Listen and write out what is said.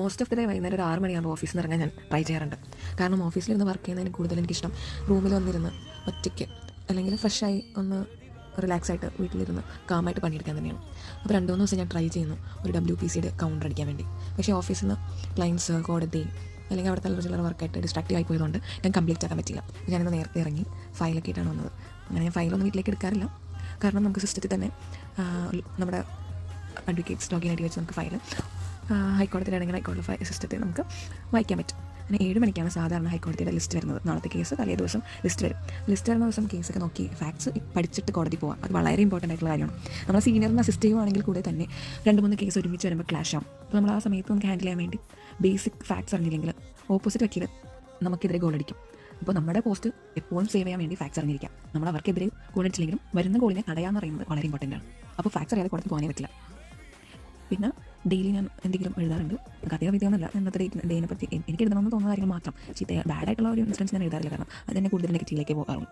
Most of the day വൈകുന്നേരം ഒരു 6 മണിയാകുമ്പോൾ ഓഫീസിൽ നിന്ന് ഇറങ്ങാൻ ഞാൻ ട്രൈ ചെയ്യാറുണ്ട്. കാരണം ഓഫീസിലിരുന്ന് വർക്ക് ചെയ്യുന്നതിന് കൂടുതൽ എനിക്കിഷ്ടം റൂമിൽ വന്നിരുന്ന് ഒറ്റയ്ക്ക് അല്ലെങ്കിൽ ഫ്രഷായി ഒന്ന് റിലാക്സ് ആയിട്ട് വീട്ടിലിരുന്ന് കാമായിട്ട് പണിയെടുക്കാൻ തന്നെയാണ്. അപ്പോൾ 2-3 ദിവസം ഞാൻ ട്രൈ ചെയ്യുന്നു ഒരു WPCയുടെ കൗണ്ടർ അടിക്കാൻ വേണ്ടി. പക്ഷേ ഓഫീസിൽ നിന്ന് ക്ലയൻസ്, കോടതി അല്ലെങ്കിൽ അവിടുത്തെ ചില്ലറ വർക്കായിട്ട് ഡിസ്ട്രാക്റ്റീവ് ആയി പോയതുകൊണ്ട് ഞാൻ കംപ്ലീറ്റ് ആക്കാൻ പറ്റില്ല. ഞാനിന്ന് നേരത്തെ ഇറങ്ങി ഫയലൊക്കെ ആയിട്ടാണ് വന്നത്. അങ്ങനെ ഞാൻ ഫയലൊന്നും വീട്ടിലേക്ക് എടുക്കാറില്ല. കാരണം നമുക്ക് സിസ്റ്റത്തിൽ തന്നെ നമ്മുടെ അഡ്വക്കേറ്റ്സ് ലോഗിനായിട്ട് വെച്ച് നമുക്ക് ഫയൽ ഹൈക്കോടതിയിലാണെങ്കിൽ ഹൈക്കോടതി സിസ്റ്റത്തിൽ നമുക്ക് വായിക്കാൻ പറ്റും. അങ്ങനെ 7 മണിക്കാണ് സാധാരണ ഹൈക്കോടതിയുടെ ലിസ്റ്റ് വരുന്നത്. നാളത്തെ കേസ് തലേ ദിവസം ലിസ്റ്റ് വരും. ലിസ്റ്റ് വരുന്ന ദിവസം കേസൊക്കെ നോക്കി ഫാക്ട്സ് പഠിച്ചിട്ട് കോടതി പോകാം. അത് വളരെ ഇമ്പോർട്ടൻ്റ് ആയിട്ടുള്ള കാര്യമാണ്. നമ്മൾ സീനിയറിന് അസിസ്റ്റ് ചെയ്യുവാണെങ്കിൽ കൂടെ തന്നെ 2-3 കേസ് ഒരുമിച്ച് വരുമ്പോൾ ക്ലാഷ് ആവും. അപ്പോൾ നമ്മൾ ആ സമയത്ത് നമുക്ക് ഹാൻഡിൽ ചെയ്യാൻ വേണ്ടി ബേസിക് ഫാക്ട്സ് അറിഞ്ഞില്ലെങ്കിൽ ഓപ്പോസിറ്റ് വക്കീൽ നമുക്കെതിരെ ഗോളടിക്കും. അപ്പോൾ നമ്മുടെ പോസ്റ്റ് എപ്പോഴും സേവ് ചെയ്യാൻ വേണ്ടി ഫാക്ട്സ് അറിഞ്ഞിരിക്കാം. നമ്മൾ അവർക്കെതിരെ ഗോളടിച്ചില്ലെങ്കിലും വരുന്ന ഗോളിനെ തടയാന്ന് പറയുന്നത് വളരെ ഇമ്പോർട്ടൻ്റ് ആണ്. അപ്പോൾ ഫാക്ട്സ് അറിയാതെ കോടതി പോകാനേ പറ്റില്ല. പിന്നെ ഡെയിലി ഞാൻ എന്തെങ്കിലും എഴുതാറുണ്ട്. കഥയോ വിധിയൊന്നുമല്ല, ഇന്നത്തെ ഡേയിനെ പറ്റി എനിക്ക് എഴുതണമെന്ന് തോന്നുന്ന കാര്യങ്ങൾ മാത്രം. ബാഡായിട്ടുള്ള ഒരു ഇൻസിഡൻസ് ഞാൻ എഴുതാറില്ല. കാരണം അതെന്നെ കൂടുതൽ നെഗറ്റീവിലേക്ക് പോകാറുണ്ട്.